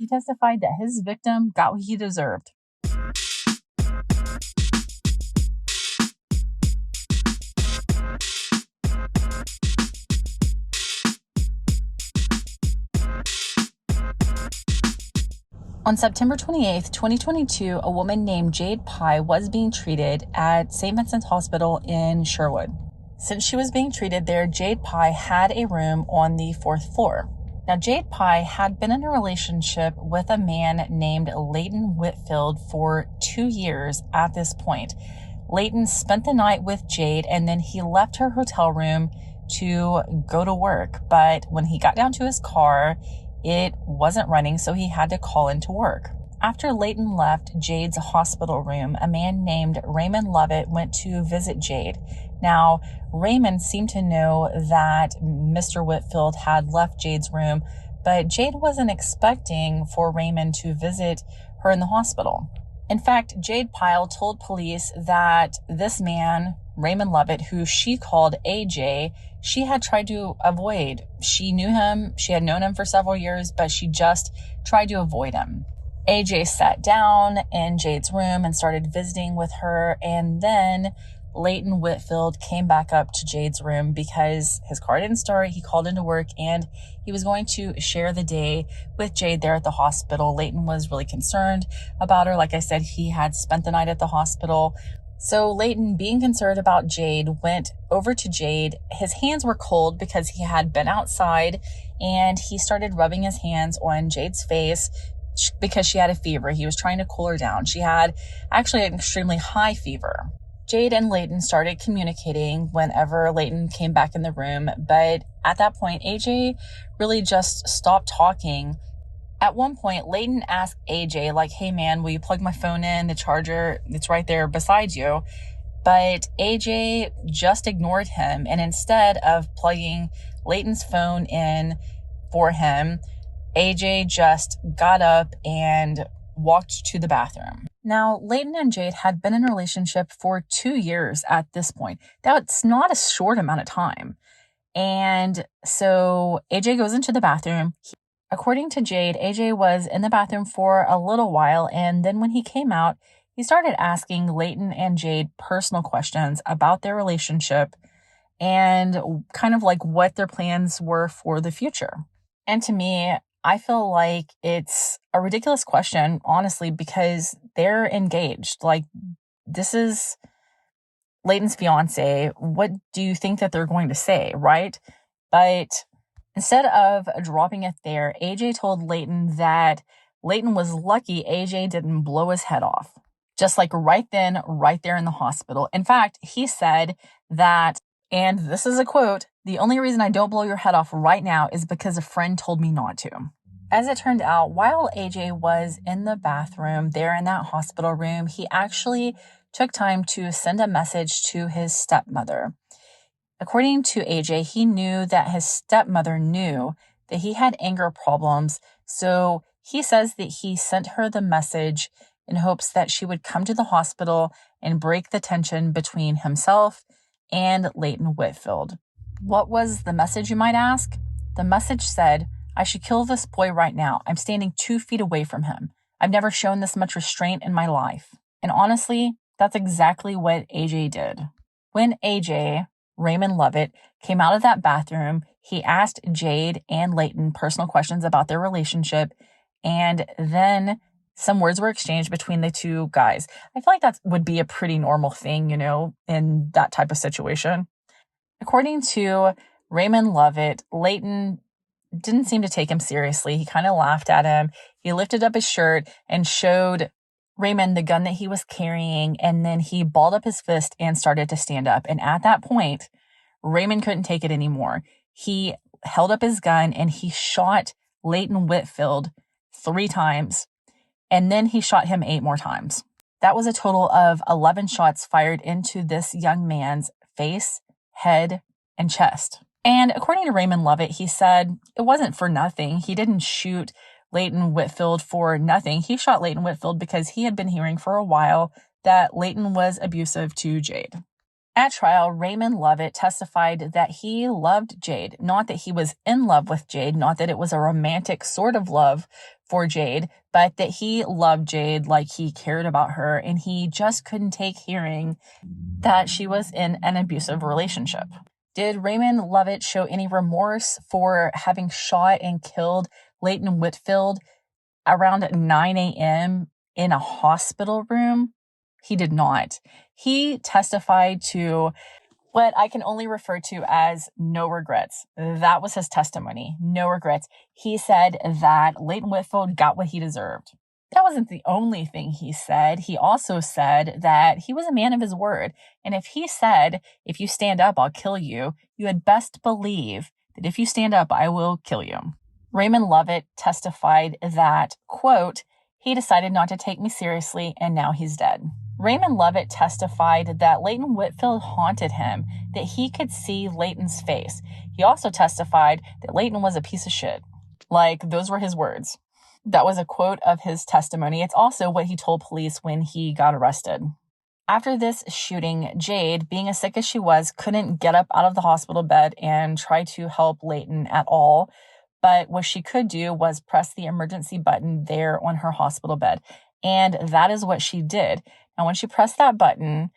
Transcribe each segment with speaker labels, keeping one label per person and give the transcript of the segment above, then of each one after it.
Speaker 1: he testified that his victim got what he deserved. On September 28th, 2022, a woman named Jade Pye was being treated at St Vincent Hospital in Sherwood. Since she was being treated there, Jade Pye had a room on the 4th floor. Now, Jade Pye had been in a relationship with a man named Leighton Whitfield for 2 years at this point. Leighton spent the night with Jade, and then he left her hotel room to go to work. But when he got down to his car, it wasn't running, so he had to call into work. After Leighton left Jade's hospital room, a man named Raymond Lovett went to visit Jade. Now, Raymond seemed to know that Mr. Whitfield had left Jade's room, but Jade wasn't expecting for Raymond to visit her in the hospital. In fact, Jade Pyle told police that this man, Raymond Lovett, who she called AJ, she had tried to avoid. She knew him, she had known him for several years, but she just tried to avoid him. AJ sat down in Jade's room and started visiting with her, and then Leighton Whitfield came back up to Jade's room because his car didn't start. He called into work and he was going to share the day with Jade there at the hospital. Leighton was really concerned about her. Like I said, he had spent the night at the hospital. So Leighton, being concerned about Jade, went over to Jade. His hands were cold because he had been outside, and he started rubbing his hands on Jade's face because she had a fever. He was trying to cool her down. She had actually an extremely high fever. Jade and Leighton started communicating whenever Leighton came back in the room, but at that point, AJ really just stopped talking. At one point, Leighton asked AJ, like, hey man, will you plug my phone in? The charger, it's right there beside you. But AJ just ignored him, and instead of plugging Leighton's phone in for him, AJ just got up and walked to the bathroom. Now, Leighton and Jade had been in a relationship for 2 years at this point. That's not a short amount of time. And so AJ goes into the bathroom. According to Jade, AJ was in the bathroom for a little while, and then when he came out, he started asking Leighton and Jade personal questions about their relationship and kind of like what their plans were for the future. And to me, I feel like it's a ridiculous question, honestly, because they're engaged. Like, this is Leighton's fiance. What do you think that they're going to say, right? But instead of dropping it there, AJ told Leighton that Leighton was lucky AJ didn't blow his head off. Just like right then, right there in the hospital. In fact, he said that, and this is a quote, "The only reason I don't blow your head off right now is because a friend told me not to." As it turned out, while AJ was in the bathroom there in that hospital room, he actually took time to send a message to his stepmother. According to AJ, he knew that his stepmother knew that he had anger problems, so he says that he sent her the message in hopes that she would come to the hospital and break the tension between himself and Leighton Whitfield. What was the message, you might ask? The message said, "I should kill this boy right now. I'm standing 2 feet away from him. I've never shown this much restraint in my life." And honestly, that's exactly what AJ did. When AJ, Raymond Lovett, came out of that bathroom, he asked Jade and Leighton personal questions about their relationship, and then some words were exchanged between the two guys. I feel like that would be a pretty normal thing, in that type of situation. According to Raymond Lovett, Leighton didn't seem to take him seriously. He kind of laughed at him. He lifted up his shirt and showed Raymond the gun that he was carrying, and then he balled up his fist and started to stand up. And at that point, Raymond couldn't take it anymore. He held up his gun and he shot Leighton Whitfield 3 times, and then he shot him 8 more times. That was a total of 11 shots fired into this young man's face, head, and chest. And according to Raymond Lovett, he said it wasn't for nothing. He didn't shoot Leighton Whitfield for nothing. He shot Leighton Whitfield because he had been hearing for a while that Leighton was abusive to Jade. At trial, Raymond Lovett testified that he loved Jade, not that he was in love with Jade, not that it was a romantic sort of love for Jade, but that he loved Jade, like he cared about her, and he just couldn't take hearing that she was in an abusive relationship. Did Raymond Lovett show any remorse for having shot and killed Leighton Whitfield around 9 a.m. in a hospital room? He did not. He testified to what I can only refer to as no regrets. That was his testimony. No regrets. He said that Leighton Whitfield got what he deserved. That wasn't the only thing he said. He also said that he was a man of his word. And if he said, if you stand up, I'll kill you, you had best believe that if you stand up, I will kill you. Raymond Lovett testified that, quote, he decided not to take me seriously and now he's dead. Raymond Lovett testified that Leighton Whitfield haunted him, that he could see Leighton's face. He also testified that Leighton was a piece of shit. Like, those were his words. That was a quote of his testimony. It's also what he told police when he got arrested. After this shooting, Jade, being as sick as she was, couldn't get up out of the hospital bed and try to help Leighton at all. But what she could do was press the emergency button there on her hospital bed. And that is what she did. And when she pressed that button,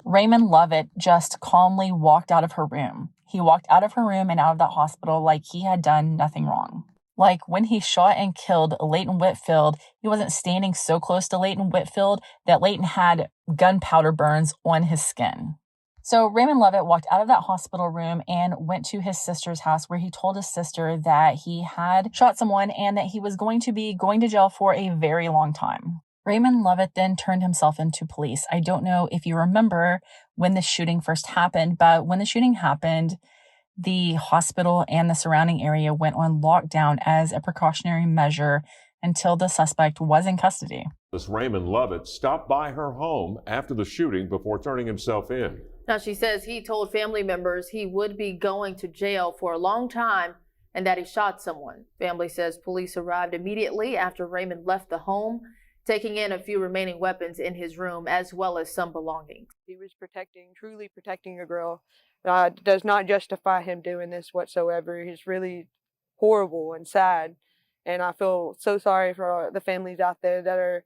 Speaker 1: Raymond Lovett just calmly walked out of her room. He walked out of her room and out of that hospital like he had done nothing wrong. Like when he shot and killed Leighton Whitfield, he wasn't standing so close to Leighton Whitfield that Leighton had gunpowder burns on his skin. So Raymond Lovett walked out of that hospital room and went to his sister's house where he told his sister that he had shot someone and that he was going to be going to jail for a very long time. Raymond Lovett then turned himself into police. I don't know if you remember when the shooting first happened, but when the shooting happened, the hospital and the surrounding area went on lockdown as a precautionary measure until the suspect was in custody.
Speaker 2: This Raymond Lovett stopped by her home after the shooting before turning himself in.
Speaker 3: Now, she says he told family members he would be going to jail for a long time and that he shot someone. Family says police arrived immediately after Raymond left the home, taking in a few remaining weapons in his room as well as some belongings.
Speaker 4: He was truly protecting a girl. Does not justify him doing this whatsoever. He's really horrible and sad. And I feel so sorry for the families out there that are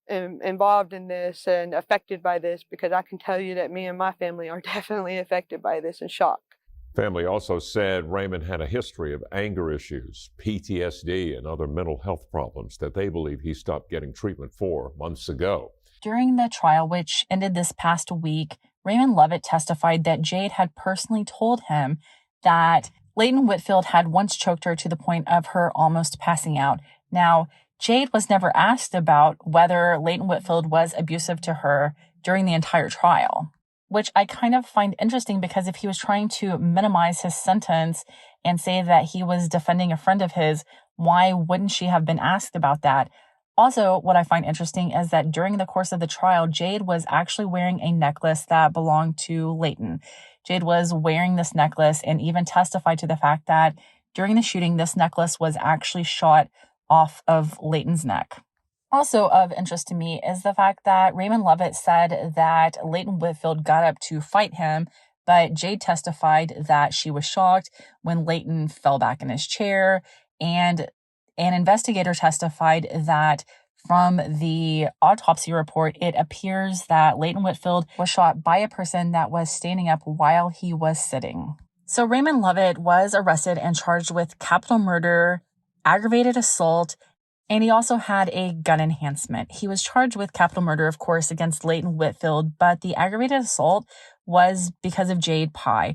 Speaker 4: involved in this and affected by this, because I can tell you that me and my family are definitely affected by this and shocked.
Speaker 2: Family also said Raymond had a history of anger issues, PTSD, and other mental health problems that they believe he stopped getting treatment for months ago.
Speaker 1: During the trial, which ended this past week, Raymond Lovett testified that Jade had personally told him that Leighton Whitfield had once choked her to the point of her almost passing out. Now, Jade was never asked about whether Leighton Whitfield was abusive to her during the entire trial, which I kind of find interesting because if he was trying to minimize his sentence and say that he was defending a friend of his, why wouldn't she have been asked about that? Also, what I find interesting is that during the course of the trial, Jade was actually wearing a necklace that belonged to Leighton. Jade was wearing this necklace and even testified to the fact that during the shooting, this necklace was actually shot off of Leighton's neck. Also of interest to me is the fact that Raymond Lovett said that Leighton Whitfield got up to fight him, but Jade testified that she was shocked when Leighton fell back in his chair, and an investigator testified that from the autopsy report, it appears that Leighton Whitfield was shot by a person that was standing up while he was sitting. So Raymond Lovett was arrested and charged with capital murder, aggravated assault, and he also had a gun enhancement. He was charged with capital murder, of course, against Leighton Whitfield, but the aggravated assault was because of Jade Pye.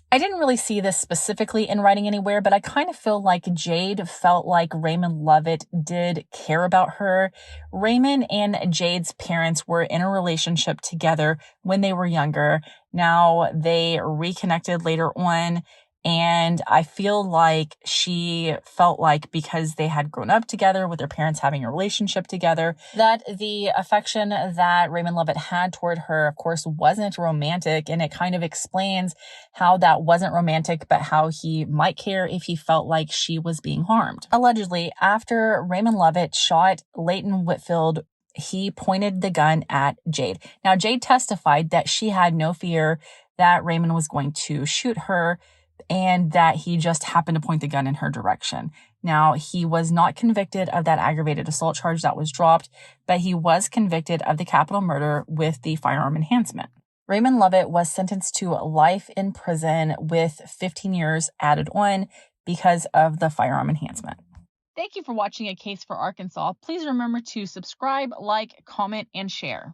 Speaker 1: I didn't really see this specifically in writing anywhere, but I kind of feel like Jade felt like Raymond Lovett did care about her. Raymond and Jade's parents were in a relationship together when they were younger. Now they reconnected later on, and I feel like she felt like because they had grown up together with their parents having a relationship together, that the affection that Raymond Lovett had toward her, of course, wasn't romantic. And it kind of explains how that wasn't romantic, but how he might care if he felt like she was being harmed. Allegedly, after Raymond Lovett shot Leighton Whitfield, he pointed the gun at Jade. Now, Jade testified that she had no fear that Raymond was going to shoot her, and that he just happened to point the gun in her direction. Now, he was not convicted of that aggravated assault charge that was dropped, but he was convicted of the capital murder with the firearm enhancement. Raymond Lovett was sentenced to life in prison with 15 years added on because of the firearm enhancement. Thank you for watching A Case for Arkansas. Please remember to subscribe, like, comment, and share.